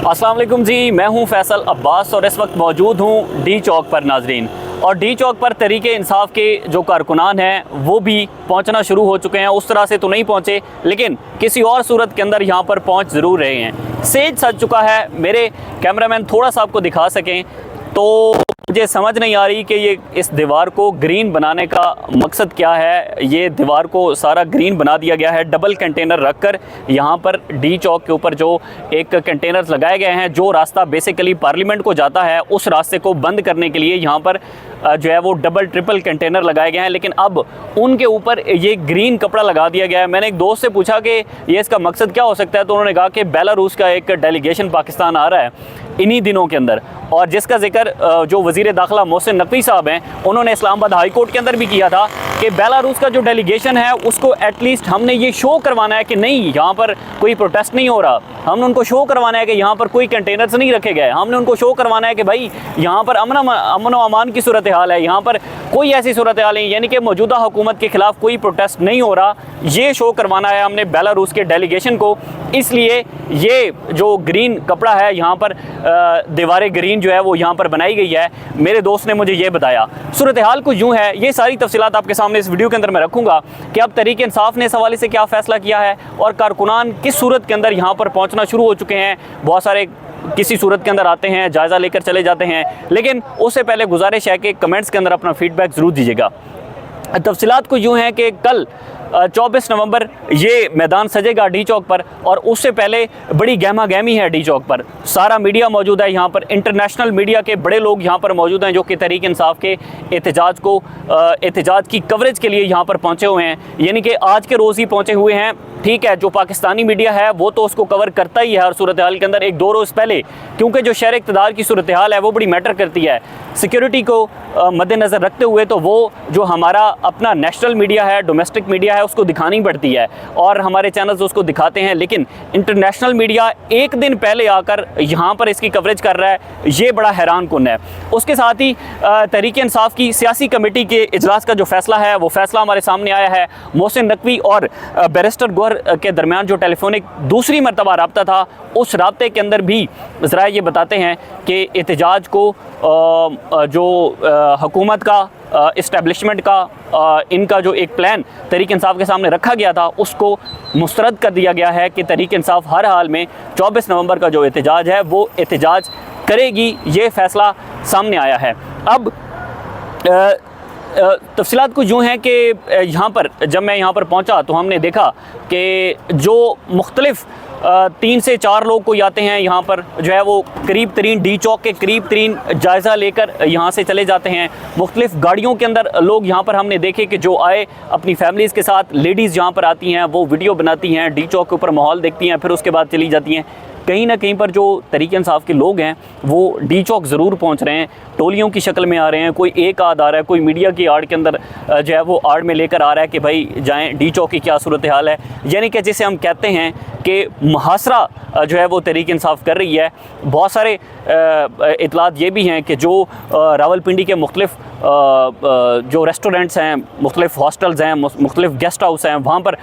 अस्सलाम वालेकुम जी, मैं हूं फैसल अब्बास और इस वक्त मौजूद हूं डी चौक पर नाजरीन। और डी चौक पर तहरीक इंसाफ के जो कारकुनान हैं वो भी पहुंचना शुरू हो चुके हैं। उस तरह से तो नहीं पहुंचे, लेकिन किसी और सूरत के अंदर यहां पर पहुंच ज़रूर रहे हैं। सेज सज चुका है। मेरे कैमरामैन थोड़ा सा आपको दिखा सकें तो मुझे समझ नहीं आ रही कि ये इस दीवार को ग्रीन बनाने का मकसद क्या है। ये दीवार को सारा ग्रीन बना दिया गया है। डबल कंटेनर रखकर यहाँ पर डी चौक के ऊपर जो एक कंटेनर्स लगाए गए हैं, जो रास्ता बेसिकली पार्लियामेंट को जाता है, उस रास्ते को बंद करने के लिए यहाँ पर जो है वो डबल ट्रिपल कंटेनर लगाए गए हैं। लेकिन अब उनके ऊपर ये ग्रीन कपड़ा लगा दिया गया है। मैंने एक दोस्त से पूछा कि ये इसका मकसद क्या हो सकता है, तो उन्होंने कहा कि बेलारूस का एक डेलीगेशन पाकिस्तान आ रहा है इन्हीं दिनों के अंदर, और जिसका जिक्र जो वज़ीर दाखिला मोहसिन नकवी साहब हैं उन्होंने इस्लामाबाद हाई कोर्ट के अंदर भी किया था कि बेलारूस का जो डेलीगेशन है उसको एटलीस्ट हमने ये शो करवाना है कि नहीं, यहाँ पर कोई प्रोटेस्ट नहीं हो रहा। हमने उनको शो करवाना है कि यहाँ पर कोई कंटेनर्स नहीं रखे गए। हमने उनको शो करवाना है कि भाई यहाँ पर अमन व अमान की सूरत हाल है, यहाँ पर कोई ऐसी सूरत हाल नहीं, यानी कि मौजूदा हुकूमत के ख़िलाफ़ कोई प्रोटेस्ट नहीं हो रहा। ये शो करवाना है हमने बेलारूस के डेलीगेशन को। इसलिए ये जो ग्रीन कपड़ा है यहाँ पर दीवारें ग्रीन जो है वो यहाँ पर बनाई गई है। मेरे दोस्त ने मुझे ये बताया। सूरत हाल कुछ यूँ है। ये सारी तफसीलात आपके सामने इस वीडियो के अंदर मैं रखूँगा कि अब तहरीक इंसाफ ने इस हवाले से क्या फ़ैसला किया है और कारकुनान किस सूरत के अंदर यहाँ पर पहुँचना शुरू हो चुके हैं। बहुत सारे किसी सूरत के अंदर आते हैं, जायज़ा लेकर चले जाते हैं, लेकिन उससे पहले गुजारिश है कि कमेंट्स के अंदर अपना फ़ीडबैक ज़रूर दीजिएगा। तफसीलात को यूँ हैं कि कल 24 नवंबर ये मैदान सजेगा डी चौक पर, और उससे पहले बड़ी गहमा गहमी है डी चौक पर। सारा मीडिया मौजूद है यहाँ पर। इंटरनेशनल मीडिया के बड़े लोग यहाँ पर मौजूद हैं जो कि तहरीक इंसाफ के एहतजाज की कवरेज के लिए यहाँ पर पहुँचे हुए हैं, यानी कि आज के रोज़ ही पहुँचे हुए हैं। ठीक है, जो पाकिस्तानी मीडिया है वो तो उसको कवर करता ही है हर सूरत हाल के अंदर एक दो रोज़ पहले, क्योंकि जो शहर इक़्तिदार की सूरत हाल है वो बड़ी मैटर करती है। सिक्योरिटी को मद्देनज़र रखते हुए तो वो जो हमारा अपना नेशनल मीडिया है, डोमेस्टिक मीडिया है, उसको दिखानी पड़ती है और हमारे चैनल्स उसको दिखाते हैं। लेकिन इंटरनेशनल मीडिया एक दिन पहले आकर यहाँ पर इसकी कवरेज कर रहा है, ये बड़ा हैरान कुन है। उसके साथ ही तहरीक इंसाफ की सियासी कमेटी के इजलास का जो फ़ैसला है वो फ़ैसला हमारे सामने आया है। मोहसिन नकवी और बैरिस्टर गौहर के दरमियान जो टेलीफोनिक दूसरी मरतबा रब्ता था, उस रब्ते के अंदर भी ज़रा ये बताते हैं कि एहतजाज को जो हुकूमत का, इस्टेब्लिशमेंट का, इनका जो एक प्लान तहरीक इंसाफ के सामने रखा गया था उसको मुस्तरद कर दिया गया है कि तहरीक इंसाफ हर हाल में 24 नवंबर का जो एहतजाज है वो एहतजाज करेगी। ये फ़ैसला सामने आया है। अब तफसीलात कुछ यूँ हैं कि यहाँ पर जब मैं यहाँ पर पहुँचा तो हमने देखा कि जो मुख्तलिफ़ 3 से 4 लोग कोई आते हैं यहाँ पर, जो है वो करीब तरीन डी चौक के करीब तरीन जायज़ा लेकर यहाँ से चले जाते हैं। मुख्तलिफ़ गाड़ियों के अंदर लोग यहाँ पर हमने देखे कि जो आए अपनी फैमिलीज़ के साथ, लेडीज़ यहाँ पर आती हैं, वो वीडियो बनाती हैं, डी चौक के ऊपर माहौल देखती हैं, फिर उसके बाद चली जाती हैं। कहीं ना कहीं पर जो तहरीक इंसाफ के लोग हैं वो डी चौक ज़रूर पहुंच रहे हैं, टोलियों की शक्ल में आ रहे हैं। कोई एक आध आ रहा है, कोई मीडिया की आड़ के अंदर जो है वो आड़ में लेकर आ रहा है कि भाई जाएं, डी चौक की क्या सूरत हाल है। यानी कि जिसे हम कहते हैं कि मुहासरा जो है वो तहरीक इंसाफ कर रही है। बहुत सारे इतलात ये भी हैं कि जो रावलपिंडी के मुख्तलिफ़ जो रेस्टोरेंट्स हैं, मुख्तलिफ़ हॉस्टल्स हैं, मुख्तलिफ़ गेस्ट हाउस हैं, वहाँ पर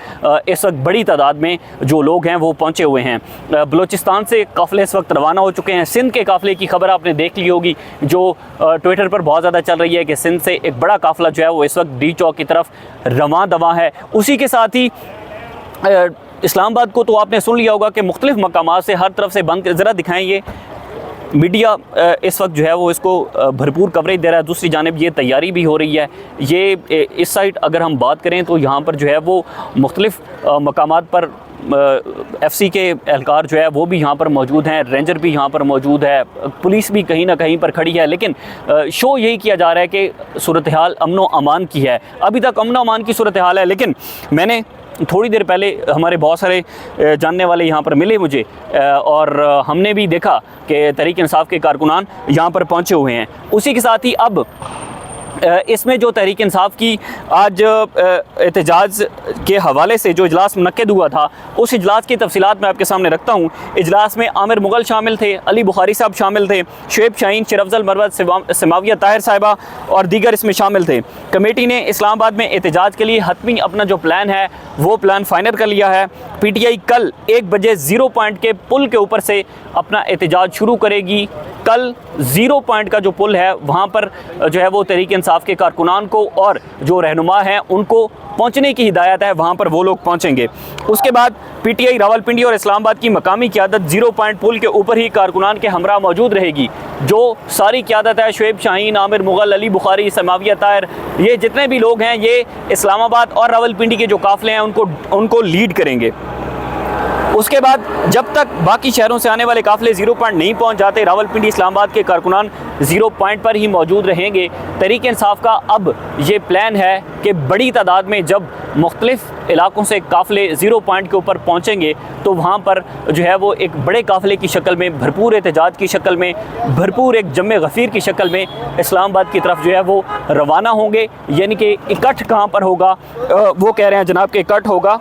इस वक्त बड़ी तादाद में जो लोग हैं वो पहुँचे हुए हैं। बलूचिस्तान से काफ़िले इस वक्त रवाना हो चुके हैं। सिंध के काफ़िले की खबर आपने देख ली होगी, जो ट्विटर पर बहुत ज़्यादा चल रही है कि सिंध से एक बड़ा काफ़िला जो है वो इस वक्त डी चौक की तरफ रवां दवा है। उसी के साथ ही इस्लामाबाद को तो आपने सुन लिया होगा कि मुख्तलिफ़ मकामात से हर तरफ से बंद। ज़रा दिखाएं, ये मीडिया इस वक्त जो है वो इसको भरपूर कवरेज दे रहा है। दूसरी जानिब ये तैयारी भी हो रही है। ये इस साइड अगर हम बात करें तो यहाँ पर जो है वो मुख्तलिफ़ मकामात पर FC के एहलकार जो है वो भी यहाँ पर मौजूद हैं, रेंजर भी यहाँ पर मौजूद है, पुलिस भी कहीं ना कहीं पर खड़ी है। लेकिन शो यही किया जा रहा है कि सूरत हाल अमन व अमान की है। अभी तक अमन व अमान की सूरत हाल है, लेकिन मैंने थोड़ी देर पहले हमारे बहुत सारे जानने वाले यहाँ पर मिले मुझे, और हमने भी देखा कि तहरीक इंसाफ के कारकुनान यहाँ पर पहुँचे हुए हैं। उसी के साथ ही अब इसमें जो तहरीक इंसाफ की आज एहतजाज के हवाले से जो इजलास मुनक्किद हुआ था, उस इजलास की तफसीलात मैं आपके सामने रखता हूँ। इजलास में आमिर मुग़ल शामिल थे, अली बुखारी साहब शामिल थे, शुएब शाहीन, शरफजल मरवत, समाविया ताहिर साहिबा और दीगर इसमें शामिल थे। कमेटी ने इस्लामाबाद में एहतजाज के लिए हतमी अपना जो प्लान है वो प्लान फाइनल कर लिया है। पीटीआई कल 1 बजे 0 पॉइंट के पुल के ऊपर से अपना एहतजाज शुरू करेगी। कल 0 पॉइंट का जो पुल है वहाँ पर जो है वो तहरीक इंसाफ के कारकुनान को और जो रहनुमा हैं उनको पहुँचने की हिदायत है, वहाँ पर वो लोग पहुँचेंगे। उसके बाद पीटीआई रावलपिंडी और इस्लामाबाद की मकामी क़यादत 0 पॉइंट पुल के ऊपर ही कारकुनान के हमरा मौजूद रहेगी। जो सारी क़यादत है, शुएब शाहीन, आमिर मुग़ल, अली बुखारी, समाविया ताहिर, ये जितने भी लोग हैं ये इस्लामाबाद और रावलपिंडी के जो काफ़िले हैं उनको लीड करेंगे। उसके बाद जब तक बाकी शहरों से आने वाले काफ़िले 0 पॉइंट नहीं पहुंच जाते, रावलपिंडी इस्लामाबाद के कारकुनान 0 पॉइंट पर ही मौजूद रहेंगे। तहरीक इंसाफ का अब ये प्लान है कि बड़ी तादाद में जब मुख्तलिफ इलाकों से काफ़िले 0 पॉइंट के ऊपर पहुंचेंगे तो वहाँ पर जो है वो एक बड़े काफ़िले की शक्ल में, भरपूर एहतजाज की शक्ल में, भरपूर एक जम्मे गफ़ीर की शक्ल में इस्लामाबाद की तरफ जो है वो रवाना होंगे। यानी कि इकट्ठ कहाँ पर होगा, वो कह रहे हैं जनाब कि इकट्ठ होगा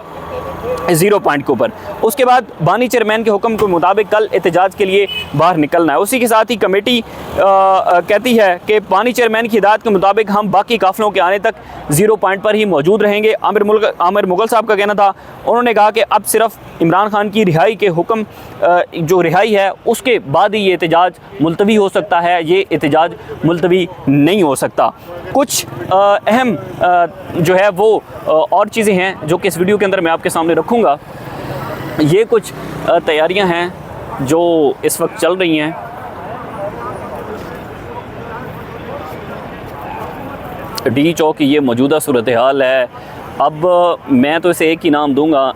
0 पॉइंट के ऊपर। उसके बाद बानी चेयरमैन के हुक्म के मुताबिक कल एहतजाज के लिए बाहर निकलना है। उसी के साथ ही कमेटी कहती है कि बानी चेयरमैन की हिदायत के मुताबिक हम बाकी काफ़िलों के आने तक 0 पॉइंट पर ही मौजूद रहेंगे। आमिर मुग़ल साहब का कहना था, उन्होंने कहा कि अब सिर्फ इमरान खान की रिहाई के हुक्म जो रिहाई है उसके बाद ही ये एहतजाज मुलतवी हो सकता है, ये एहतजाज मुलतवी नहीं हो सकता। कुछ अहम जो है वो और चीज़ें हैं जो कि इस वीडियो के अंदर मैं आपके सामने रखूँगा। ये कुछ तैयारियां हैं जो इस वक्त चल रही हैं। डी चौक की ये मौजूदा सूरत हाल है। अब मैं तो इसे एक ही नाम दूंगा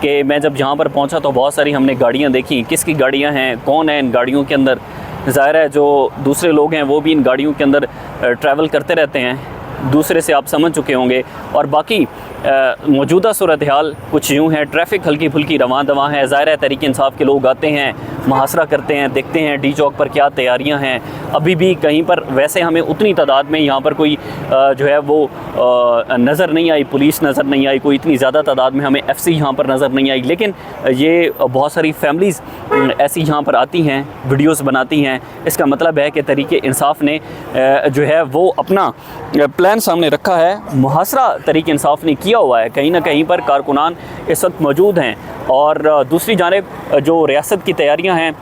कि मैं जब यहाँ पर पहुँचा तो बहुत सारी हमने गाड़ियाँ देखी। किसकी गाड़ियाँ हैं, कौन है इन गाड़ियों के अंदर? ज़ाहिर है जो दूसरे लोग हैं वो भी इन गाड़ियों के अंदर ट्रैवल करते रहते हैं, दूसरे से आप समझ चुके होंगे। और बाकी मौजूदा सूरत हाल कुछ यूँ है, ट्रैफिक हल्की फुल्की रवां दवा है। ज़ाहिर है तहरीक इंसाफ के लोग आते हैं, मुहासरा करते हैं, देखते हैं डी चौक पर क्या तैयारियां हैं। अभी भी कहीं पर वैसे हमें उतनी तादाद में यहाँ पर कोई जो है वो नज़र नहीं आई, पुलिस नज़र नहीं आई, कोई इतनी ज़्यादा तादाद में हमें एफसी यहाँ पर नज़र नहीं आई। लेकिन ये बहुत सारी फैमिलीज़ ऐसी यहाँ पर आती हैं, वीडियोस बनाती हैं। इसका मतलब है कि तहरीक इंसाफ ने जो है वो अपना प्लान सामने रखा है, मुहासरा तहरीक इंसाफ ने किया हुआ है। कहीं ना कहीं पर कारकुनान इस वक्त मौजूद हैं। और दूसरी जानिब जो रियासत की तैयारियां हैं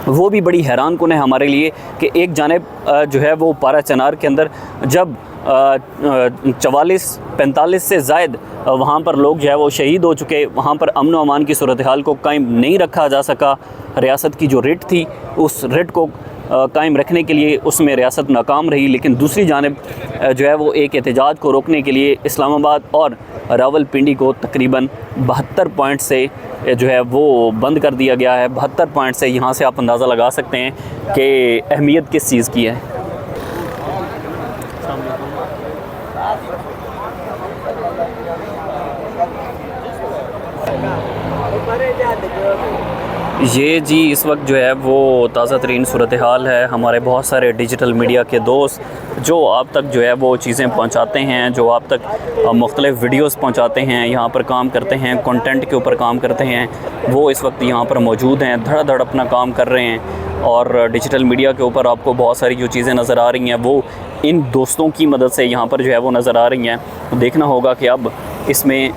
वो भी बड़ी हैरान कुन है हमारे लिए कि एक जानिब जो है वो पारा चनार के अंदर जब 44-45 से ज़ायद वहाँ पर लोग जो है वो शहीद हो चुके, वहाँ पर अमन व अमान की सूरत हाल को कायम नहीं रखा जा सका। रियासत की जो रिट थी उस रिट को कायम रखने के लिए उसमें रियासत नाकाम रही। लेकिन दूसरी जानिब जो है वो एक एहतजाज को रोकने के लिए इस्लामाबाद और रावलपिंडी को तकरीबन 72 पॉइंट से जो है वो बंद कर दिया गया है। 72 पॉइंट से यहाँ से आप अंदाज़ा लगा सकते हैं कि अहमियत किस चीज़ की है। ये जी इस वक्त जो है वो ताज़ा तरीन सूरत हाल है। हमारे बहुत सारे डिजिटल मीडिया के दोस्त जो आप तक जो है वो चीज़ें पहुंचाते हैं, जो आप तक मुख्तलिफ़ वीडियोस पहुंचाते हैं, यहाँ पर काम करते हैं, कंटेंट के ऊपर काम करते हैं, वो इस वक्त यहाँ पर मौजूद हैं, धड़ाधड़ अपना काम कर रहे हैं। और डिजिटल मीडिया के ऊपर आपको बहुत सारी जो चीज़ें नज़र आ रही हैं वो इन दोस्तों की मदद से यहाँ पर जो है वो नज़र आ रही हैं। देखना होगा कि अब इसमें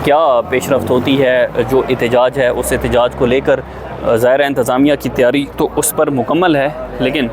क्या पेशरफ्त होती है। जो एहतजाज है उस एहतजाज को लेकर ज़ाहिर इंतज़ामिया की तैयारी तो उस पर मुकम्मल है, लेकिन